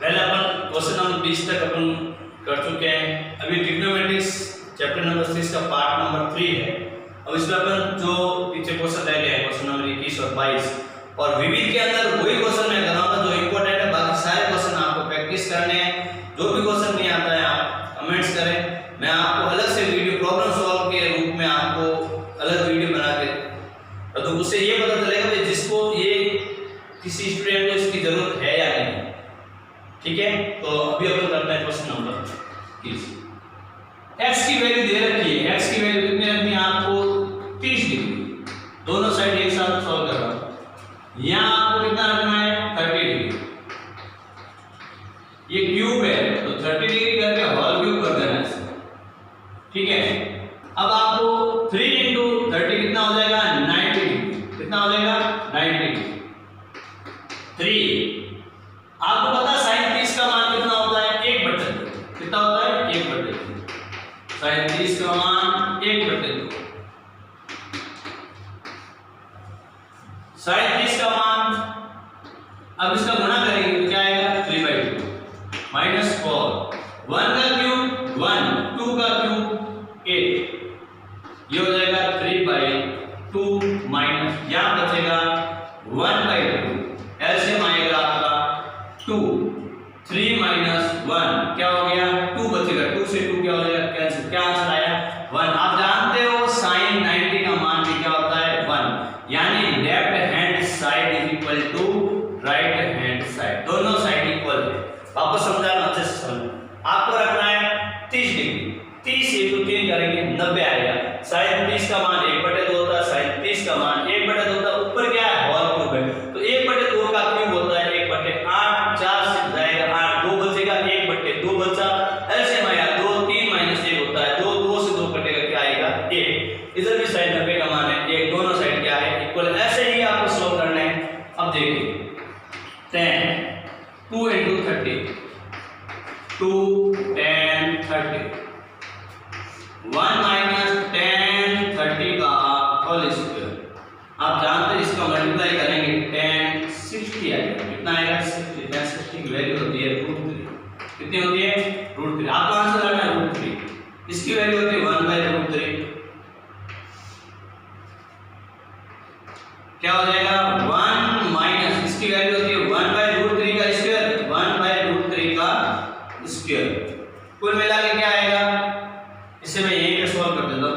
पहले अपन question number 20 तक अपन कर चुके हैं। अभी ट्रिग्नोमेट्रिक्स चैप्टर नंबर 6 का पार्ट नंबर 3 है। अब इसमें अपन जो पीछे क्वेश्चन रह गए हैं क्वेश्चन नंबर 21 और 22 और विविध के अंदर वही क्वेश्चन मैं कराऊंगा जो इंपॉर्टेंट है। बाकी सारे क्वेश्चन आपको प्रैक्टिस करने हैं। जो भी क्वेश्चन नहीं आता है आप कमेंट्स करें, मैं आपको अलग से वीडियो प्रॉब्लम सॉल्व के रूप में आपको अलग वीडियो बना के तो उससे ये पता चलेगा कि जिसको ये किसी स्टूडेंट को इसकी जरूरत है या नहीं। ठीक है, तो अभी अपन करते हैं क्वेश्चन नंबर 30। x की वैल्यू दे रखी है, x की वैल्यू कितनी रखनी है आपको 30 डिग्री। दोनों साइड एक साथ सॉल्व कर रहा हूं। यहां आपको कितना रखना है 30 डिग्री। ये क्यूब है तो 30 डिग्री करके होल क्यूब कर देना है। ठीक है, अब आपको 3 into 30 कितना हो जाएगा 90 डिग्री। कितना हो जाएगा 90 डिग्री। 3 आपको पता है sin 30 का मान कितना होता है 1/2। कितना होता है 1/2। sin 30 का मान 1/2। sin 30 का मान अब इसका गुणा करेंगे तो क्या आएगा 3/2 -4 1 का क्यूब 1 2 का क्यूब 8 ये हो जाएगा 3/2 माइनस यहां बचेगा 1/2 एलसीएम आएगा आपका 2 3 - 1 क्या हो गया 2 बचेगा। 2 से 2 क्या हो जाएगा कैंसिल। क्या आंसर आया 1। आप जानते हो sin 90 का मान भी क्या होता है 1, यानी left hand side is equal to right hand side. दोनों साइड इक्वल है। वापस समझाना अच्छे से समझो। आपको रखना है 30 डिग्री। 30 × 3 करेंगे 90 आएगा। sin 30 का मान 1/2 होता है। sin 30 का मान 1/2 होता है। ऊपर क्या है होल क्यूब है तो 1/2 का क्यूब होता है 1/8। 4 से जाएगा 8 2 बचेगा 1/2 बचा। एलसीएम आया 2 3 - 1 होता है 2 2 से 2 कटेगा क्या आएगा 1। इधर भी sin 90 का मान है 1। दोनों साइड क्या है इक्वल। ऐसे ही आपको सॉल्व करना है। अब देखिए 10 2 × 30 2 10 30 1 - 10 30 का होल स्क्वायर। आप जानते हैं इसका मल्टीप्लाई करेंगे 10 60 आएगा। कितना आएगा 60। 10 60 की वैल्यू होती है √3। कितनी होती है √3। आपको आंसर आना है √3। इसकी वैल्यू होती है 1/√3। क्या हो जाएगा 1 माइनस इसकी वैल्यू होती है 1/√3 का स्क्वायर 1/√3 का स्क्वायर। कुल मिला के क्या आएगा इसे मैं यहीं पे सॉल्व कर देता हूं।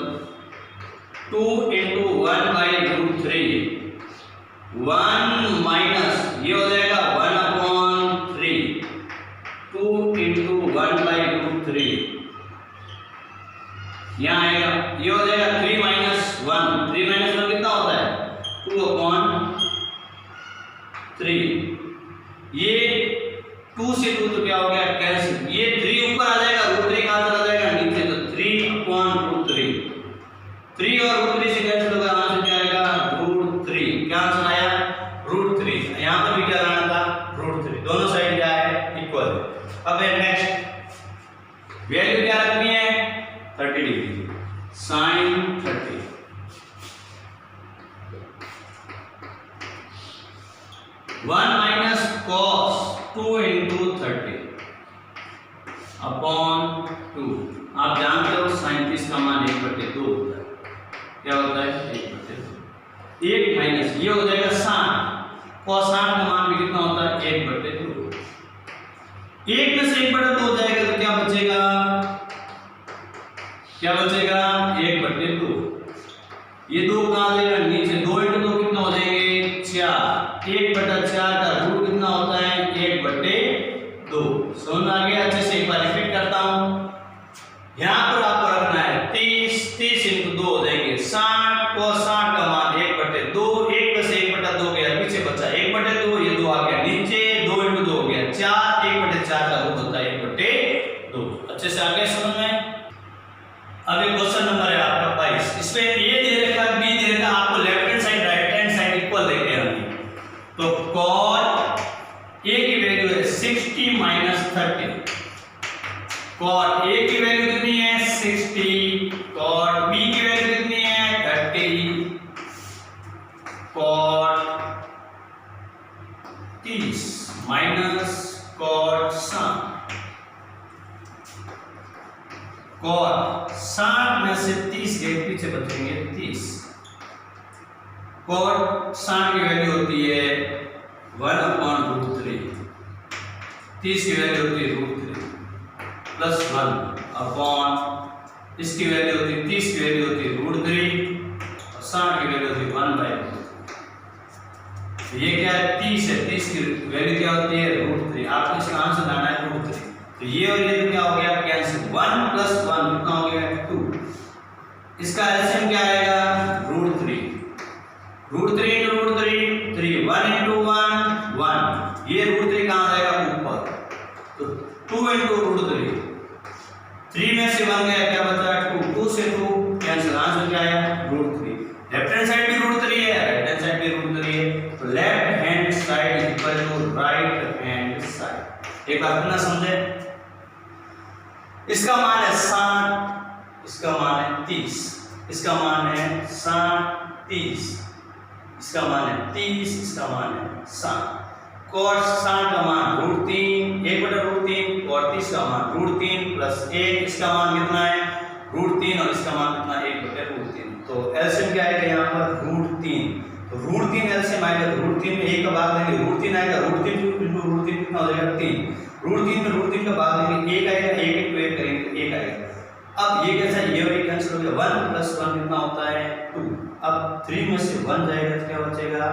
2 × 1/√3 1 माइनस ये हो जाएगा 1/3 2 × 1/√3 यहाँ आएगा ये हो जाएगा 3 - 1 3 - 1 कितना होता है 2/3। ये 2 से 2 तो क्या हो गया कैंसिल। ये 3 ऊपर आ जाएगा √3 का आंसर आ जाएगा नीचे तो 3/√3। 3 और √3 से कैंसिल होगा आंसर क्या आएगा √3। क्या आंसर आया √3। यहां पर भी क्या लाना था √3। दोनों साइड क्या है इक्वल। अब नेक्स्ट वैल्यू क्या रखनी है 30 डिग्री। sin 30 1 - cos 2 × 30 upon 2। आप जानते हो sin 30 का मान 1/2 होता है। क्या होता है 1/2। 1 माइनस ये हो जाएगा 60। cos 60 का मान भी कितना होता है 1/2। 1 में से 1/2 हो जाएगा तो क्या बचेगा 1/2। ये 2 कहां आ जाएगा नीचे 2 × 2 कितना हो जाएंगे 4। 1/4 का रूट कितना होता है 1/2। समझ आ गया। अच्छे से एक बार रिपीट करता हूं। यहां पर आपको रखना है 30 30 × 2 हो जाएंगे 60। cos 60 का मान 1/2। 1 में से 1/2 गया पीछे बचा 1/2। ये 2 आ गया नीचे 2 × 2 हो गया 4। 1/4 का रूट होता है 1/2। अच्छे से आ गया समझ में। अब एक क्वेश्चन नंबर है आपका 22। इसमें ए दे रखा है बी दे रखा है। आपको left hand side right hand side equal देखे हैं तो cot ए की वैल्यू है 60 - 30। cot ए की वैल्यू कितनी है 60। cot बी की वैल्यू कितनी है 30। cot 30 - cot 60। कॉट 60 में से 30 गए, पीछे बचेंगे 30। कॉट 60 की वैल्यू होती है 1/√3। 30 की वैल्यू होती है √3 प्लस 1/, इसकी वैल्यू होती है 30 की वैल्यू होती है √3 और 60 की वैल्यू होती है 1/√3। तो ये क्या है 30 है, 30 की वैल्यू क्या होती है √3। आपको इसका आंसर लाना है √3। तो ये और ये तो क्या हो गया कैंसिल, 1 + 1 कितना हो गया 2। इसका एलसीएम क्या आएगा √3। √3 × √3 3, 1 × 1 1। ये √3 कहां जाएगा ऊपर, तो 2 × √3, 3 में से 1 गया, क्या बचा 2, 2 से 2 कैंसिल, आंसर क्या आया √3। लेफ्ट हैंड साइड भी √3 है, राइट हैंड साइड भी √3 है, तो left hand side equal to right hand side. एक बात ना समझे, इसका मान है 60, इसका मान है 30, इसका मान है 60 30, इसका मान है 30, इसका मान है 60। cos 60 का मान √3, 1/√3, और 30 का मान √3 प्लस 1, इसका मान कितना है √3 और इसका मान कितना 1/√3। तो एलसीएम क्या आएगा यहाँ पर √3। तो √3 एलसीएम आएगा, तो √3 में 1 का भाग देंगे √3 आएगा, √3 × √3 कितना हो जाएगा 3। √3 में √3 का भाग देंगे 1 आएगा, 1 को 1 करेंगे 1 आएगा। अब ये कैसा, ये और ये कैंसिल हो गया, 1 + 1 कितना होता है 2। अब 3 में से 1 जाएगा तो क्या बचेगा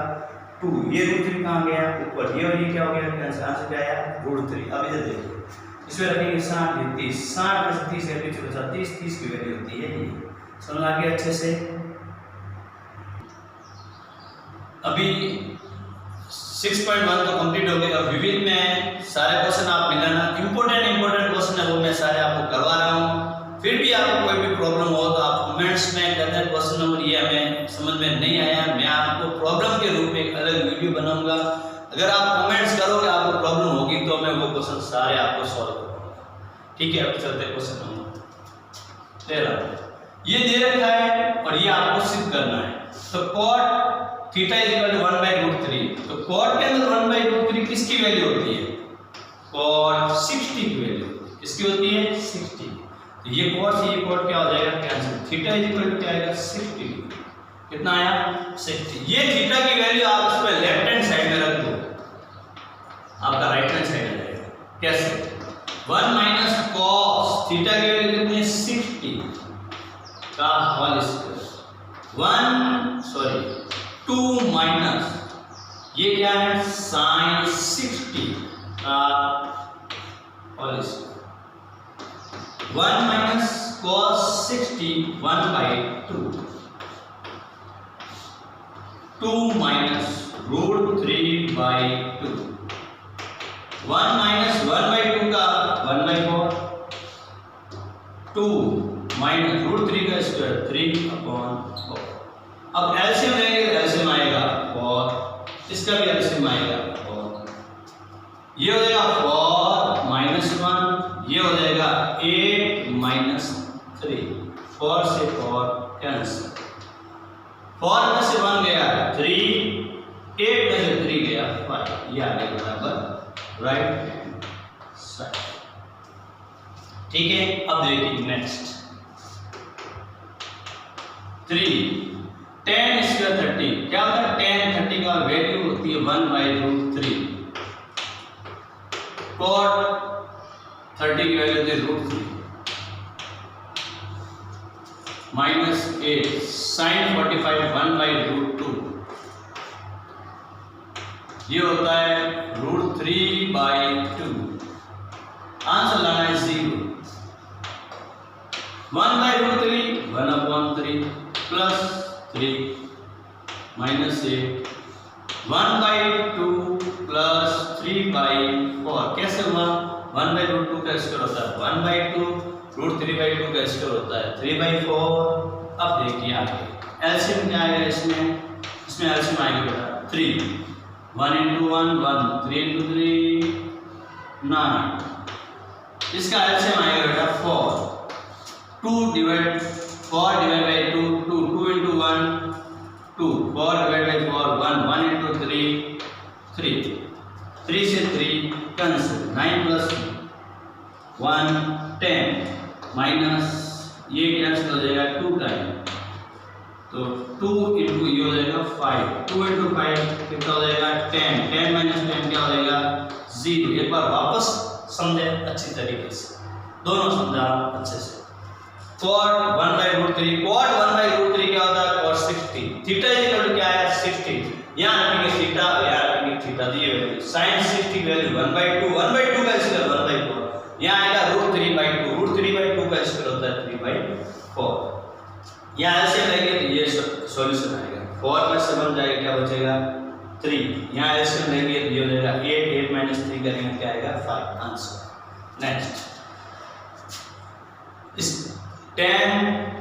2। ये √3 कहाँ गया ऊपर, ये और ये क्या हो गया कैंसिल, आंसर क्या आया √3। अब इधर देखो, इसमें रखेंगे 60 30, 60 में से 30 है, पीछे बचा 30, 30 की वैल्यू होती है ये। समझ आ गया अच्छे से। अभी 6.1 तो कंप्लीट हो गया। अब विविध में सारे क्वेश्चन आप मिलाना, इंपॉर्टेंट क्वेश्चन है वो मैं सारे आपको करवा रहा हूँ। फिर भी आपको कोई भी प्रॉब्लम हो तो आप कमेंट्स में कहते हैं क्वेश्चन नंबर ये हमें समझ में नहीं आया, मैं आपको प्रॉब्लम के रूप में एक अलग वीडियो बनाऊंगा। अगर आप कमेंट्स करोगे आपको प्रॉब्लम होगी तो मैं वो क्वेश्चन सारे आपको सॉल्व करूंगा। ठीक है, अब चलते हैं क्वेश्चन नंबर 13। ये दे रखा है और ये आपको सिद्ध करना है। तो cot θ = 1/√3। तो cot के अंदर 1/√3 किसकी वैल्यू होती है, cot 60 की वैल्यू किसकी होती है 60। तो ये cot से ये cot क्या हो जाएगा कैंसिल, θ = क्या आएगा 60, कितना आया 60। ये थीटा की वैल्यू आप उसमें लेफ्ट हैंड साइड में रख दो, आपका राइट हैंड साइड आ जाएगा। कैसे, 1 - cos थीटा की वैल्यू कितनी है 60 का होल स्क्वायर, 2 माइनस ये क्या है sin 60 का होल स्क्वायर, 1 - cos 60 1/2, 2 - √3/2, 1 - 1/2 का 1/4, 2 - √3 का स्क्वायर 3/4। अब एलसीएम लेंगे तो एलसीएम आएगा 4, इसका भी एलसीएम आएगा 4। ये हो जाएगा 4 - 1, ये हो जाएगा 8 - 3, 4 से 4 कैंसिल, 4 में से 1 गया 3, 8 में से 3 गया 5, ये आ गया बराबर राइट हैंड साइड। ठीक है, अब देखिए नेक्स्ट 3 tan स्क्वायर 30 क्या होता है, tan 30 का वैल्यू होती है 1/√3, cot 30 की वैल्यू होती है √3, -8 sin 45 1/√2, ये होता है √3/2। आंसर लाना है 0। 1/√3 1/3 प्लस 3 -8 1/2 प्लस 3/4। कैसे हुआ, 1/√2 का स्क्वायर होता है 1/2, √3/2 का स्क्वायर होता है 3/4। अब देखिए आगे एलसीएम क्या आएगा इसमें एलसीएम आएगा बेटा 3, 1 × 1 1, 3 × 3 9, इसका एलसीएम आएगा बेटा 4, 4 डिवाइड बाय 2 2, 2 × 1 2, 4 डिवाइड बाय 4 1, 1 × 3 3, 3 से 3 कैंसिल, कैंसिल, 9 प्लस 1 10 माइनस ये कैंसिल हो जाएगा 2 टाइम, तो 2 इंटू ये हो जाएगा 5, 2 इंटू 5 कितना हो जाएगा 10, 10 माइनस 10 क्या हो जाएगा 0। एक बार वापस समझे अच्छी तरीके से, दोनों समझा अच्छे से। cot 1/√3, cot 1/√3 क्या होता है cos 60, theta is equal to क्या है 60, यहां रखेंगे थीटा और यहां रखेंगे थीटा, दिए वैल्यू sin 60 वैल्यू 1/2, 1/2 का स्क्वायर 1/4, यहां आएगा √3/2, √3/2 का स्क्वायर होता है 3/4, यहां ऐसे लेंगे तो ये सॉल्यूशन आएगा, 4 में से बन जाएगा क्या बचेगा 3, यहां ऐसे लेंगे तो ये हो जाएगा 8, 8 माइनस 3 करेंगे क्या आएगा 5, आंसर। नेक्स्ट इस tan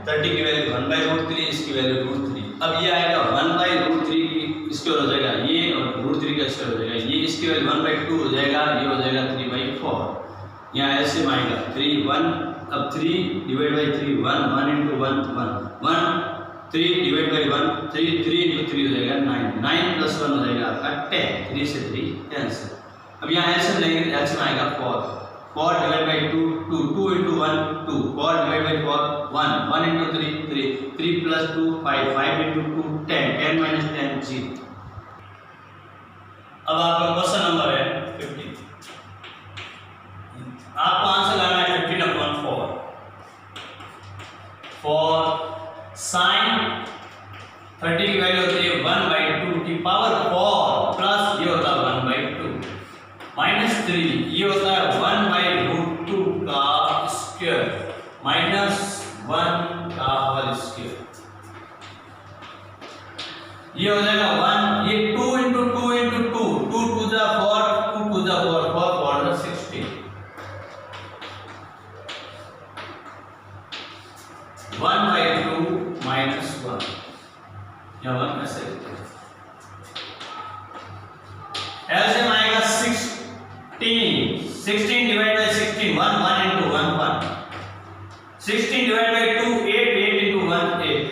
30 की वैल्यू 1/√3, इसकी वैल्यू √3, अब ये आएगा 1/√3 की स्क्वायर हो जाएगा ये और √3 का स्क्वायर हो जाएगा ये, इसकी वैल्यू 1/2 हो जाएगा, ये हो जाएगा 3/4, यहाँ ऐसे आएगा 3 1, अब 3 divide by 3 1, 1 into 1 1 1, 3 divide by 1 3, 3 into 3 हो जाएगा 9, 9 plus 1 हो जाएगा आपका 10, 3 से 3 कैंसिल। अब यहाँ एलसीएम लेंगे तो एलसीएम आएगा 4, 4 divide by 2 2, 2 into 1 2, 4 divide by 4 1, 1 into 3 3, 3 plus 2 5, 5 into 2 10, 10 minus 10 0। अब आपका क्वेश्चन नंबर है 15, आपको आंसर लाना है 15/4 फॉर sin 30 की वैल्यू होती है 1/2 की पावर 4 प्लस ये होता है 1/2 माइनस 3 ये होता है 1/√2 का स्क्वायर माइनस 1 का होल स्क्वायर, ये हो जाएगा 1, ये 2 into 2 into 2, 2 to the 4, 2 to the 4, 4 4 the 16, 1/2 minus 1, या 1 ऐसे एलसीएम आएगा 16, 16 divide by 16 1, 1 into 1 1, 16 divide by 2 8, 8 into 1 8,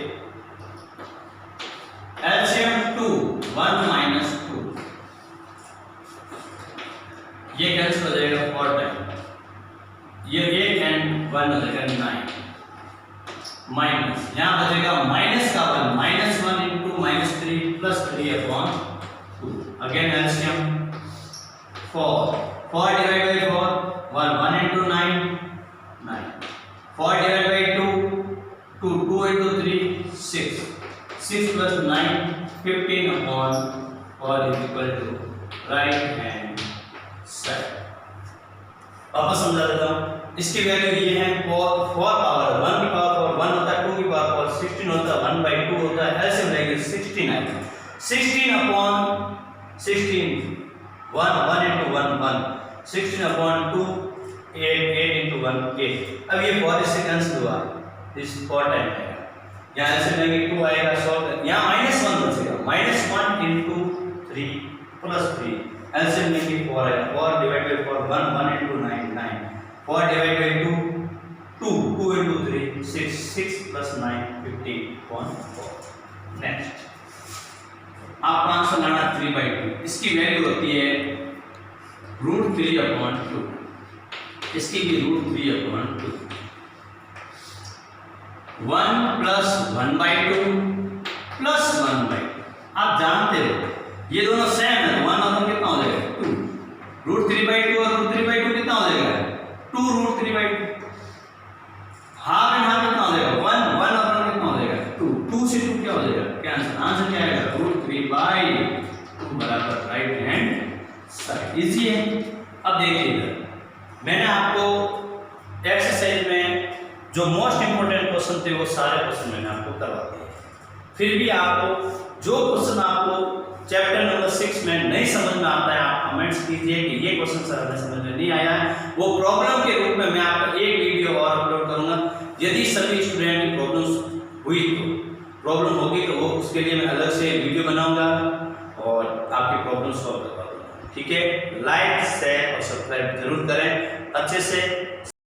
LCM 2 1 minus 2, ये कैंसिल हो जाएगा 4 टाइम, ये 8 and 1 हो जाएगा 9 माइनस, यहाँ बचेगा माइनस का 1, minus 1 into minus 3 plus 3/2, again LCM 4, 4 divide by 4 1, 1 into 9 9, 4 divide by 2 2, 2 into 3 6, 6 plus 9 15/4 is equal to right hand side. वापस समझा देता हूँ, इसकी वैल्यू ये है 4 पावर 1 की पावर 4 1 होता है, 2 की पावर 16 होता है, 1/2 होता है, ऐसे रहेगी 16 आएगा, 16/16 1 1 into 1 1, 16/2 8 8 into 1 8, अब ये 4 इससे कैंसिल हुआ, इस 4 टाइम आएगा, यहाँ ऐसे लेंगे 2 आएगा सॉल्व, यहाँ -1 बचेगा, -1 into 3 plus 3, एलसीएम लेंगे 4 आएगा, 4 divide by 4 1, 1 into 9 9, 4 divide by 2 2, 2 into 3 6, 6 plus 9 15/4। Next आपका आंसर लाना 3/2, इसकी वैल्यू होती है √3/2, इसकी भी √3/2, 1 plus 1/2 plus 1/2, आप जानते हो ये दोनों सेम है, 1 और 1 कितना हो जाएगा 2, √3/2 और √3/2 कितना हो जाएगा 2 √3/2, हाफ एंड हाफ कितना हो जाएगा 1, 1 और 1 कितना हो जाएगा 2, 2 से 2 क्या हो जाएगा कैंसिल, आंसर क्या आएगा √3/2 बराबर राइट हैंड साइड। इजी है। अब देखिए इधर मैंने आपको एक्सरसाइज में जो मोस्ट इंपोर्टेंट क्वेश्चन थे वो सारे क्वेश्चन मैंने आपको करवा दिए, फिर भी आपको जो क्वेश्चन आपको चैप्टर नंबर 6 में नहीं समझ में आता है आप कमेंट्स कीजिए कि ये क्वेश्चन सर हमें समझ में नहीं आया है, वो प्रॉब्लम के रूप में मैं आपको एक वीडियो और अपलोड करूंगा। यदि सभी स्टूडेंट की प्रॉब्लम्स हुई तो प्रॉब्लम होगी तो वो उसके लिए मैं अलग से वीडियो बनाऊंगा और आपकी प्रॉब्लम सॉल्व करवा दूंगा। ठीक है, लाइक शेयर और सब्सक्राइब जरूर करें अच्छे से।